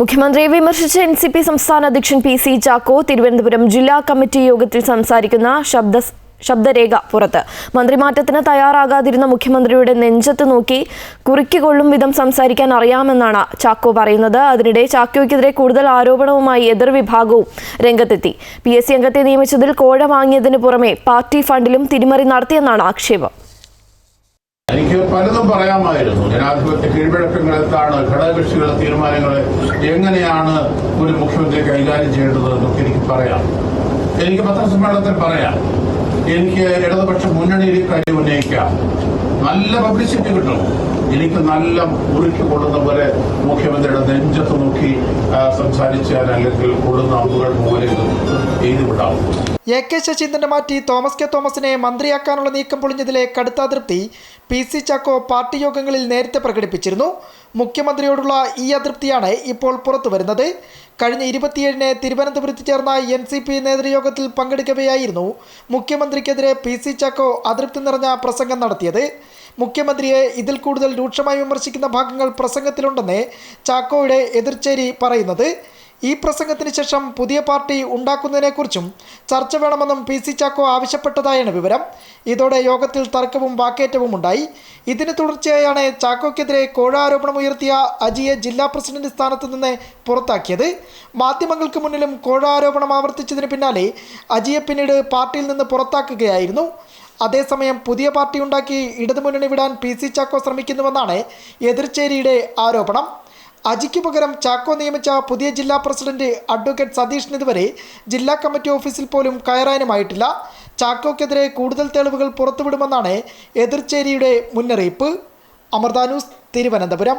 മുഖ്യമന്ത്രിയെ വിമർശിച്ച എൻസിപി സംസ്ഥാന അധ്യക്ഷൻ പി.സി. ചാക്കോ തിരുവനന്തപുരം ജില്ലാ കമ്മിറ്റി യോഗത്തിൽ സംസാരിക്കുന്ന ശബ്ദരേഖ പുറത്ത്. മന്ത്രിമാറ്റത്തിന് തയ്യാറാകാതിരുന്ന മുഖ്യമന്ത്രിയുടെ നെഞ്ചത്ത് നോക്കി കുറിക്കുകൊള്ളും വിധം സംസാരിക്കാൻ അറിയാമെന്നാണ് ചാക്കോ പറയുന്നത്. അതിനിടെ ചാക്കോയ്ക്കെതിരെ കൂടുതൽ ആരോപണവുമായി എതിർവിഭാഗവും രംഗത്തെത്തി. PSC അംഗത്തെ നിയമിച്ചതിൽ കോഴ വാങ്ങിയതിനു പുറമെ പാർട്ടി ഫണ്ടിലും തിരിമറി നടത്തിയെന്നാണ് ആക്ഷേപം. എനിക്ക് പലതും പറയാമായിരുന്നു. ജനാധിപത്യ കീഴ്വഴക്കങ്ങളെത്താണ് ഘടകകക്ഷികളുടെ തീരുമാനങ്ങൾ എങ്ങനെയാണ് ഒരു മുഖ്യമന്ത്രി കൈകാര്യം ചെയ്യേണ്ടതെന്നൊക്കെ എനിക്ക് പറയാം. എനിക്ക് പത്രസമ്മേളനത്തിൽ പറയാം. എനിക്ക് ഇടതുപക്ഷ മുന്നണിയിൽ കാര്യം ഉന്നയിക്കാം. നല്ല പബ്ലിസിറ്റി കിട്ടും. എനിക്ക് നല്ല മുറിക്ക് കൊള്ളുന്ന പോലെ മുഖ്യമന്ത്രിയുടെ നെഞ്ചത്ത് നോക്കി സംസാരിച്ചാൽ അല്ലെങ്കിൽ കൊള്ളുന്ന അമ്പുകൾ പോലെ എഴുതിവിടാവും. AK ശശീന്ദ്രനെ മാറ്റി തോമസ് കെ തോമസിനെ മന്ത്രിയാക്കാനുള്ള നീക്കം പൊളിഞ്ഞതിലെ കടുത്ത അതൃപ്തി PC ചാക്കോ പാർട്ടി യോഗങ്ങളിൽ നേരത്തെ പ്രകടിപ്പിച്ചിരുന്നു. മുഖ്യമന്ത്രിയോടുള്ള ഈ അതൃപ്തിയാണ് ഇപ്പോൾ പുറത്തു വരുന്നത്. കഴിഞ്ഞ 27-ന് തിരുവനന്തപുരത്ത് ചേർന്ന NCP നേതൃയോഗത്തിൽ പങ്കെടുക്കവെയായിരുന്നു മുഖ്യമന്ത്രിക്കെതിരെ PC ചാക്കോ അതൃപ്തി നിറഞ്ഞ പ്രസംഗം നടത്തിയത്. മുഖ്യമന്ത്രിയെ ഇതിൽ കൂടുതൽ രൂക്ഷമായി വിമർശിക്കുന്ന ഭാഗങ്ങൾ പ്രസംഗത്തിലുണ്ടെന്ന് ചാക്കോയുടെ എതിർചേരി പറയുന്നത്. ഈ പ്രസംഗത്തിന് ശേഷം പുതിയ പാർട്ടി ഉണ്ടാക്കുന്നതിനെക്കുറിച്ചും ചർച്ച വേണമെന്നും PC ചാക്കോ ആവശ്യപ്പെട്ടതായാണ് വിവരം. ഇതോടെ യോഗത്തിൽ തർക്കവും വാക്കേറ്റവും ഉണ്ടായി. ഇതിന് തുടർച്ചയായാണ് ചാക്കോയ്ക്കെതിരെ കോഴ ആരോപണമുയർത്തിയ അജിയെ ജില്ലാ പ്രസിഡന്റ് സ്ഥാനത്ത് നിന്ന് പുറത്താക്കിയത്. മാധ്യമങ്ങൾക്ക് മുന്നിലും കോഴ ആരോപണം ആവർത്തിച്ചതിന് പിന്നാലെ അജിയെ പിന്നീട് പാർട്ടിയിൽ നിന്ന് പുറത്താക്കുകയായിരുന്നു. അതേസമയം പുതിയ പാർട്ടി ഉണ്ടാക്കി ഇടതുമുന്നണി വിടാൻ PC ചാക്കോ ശ്രമിക്കുന്നുവെന്നാണ് എതിർചേരിയുടെ ആരോപണം. അജിക്ക് പകരം ചാക്കോ നിയമിച്ച പുതിയ ജില്ലാ പ്രസിഡന്റ് അഡ്വക്കേറ്റ് സതീഷിന് ഇതുവരെ ജില്ലാ കമ്മിറ്റി ഓഫീസിൽ പോലും കയറാനുമായിട്ടില്ല. ചാക്കോയ്ക്കെതിരെ കൂടുതൽ തെളിവുകൾ പുറത്തുവിടുമെന്നാണ് എതിർചേരിയുടെ മുന്നറിയിപ്പ്. അമൃത ന്യൂസ്, തിരുവനന്തപുരം.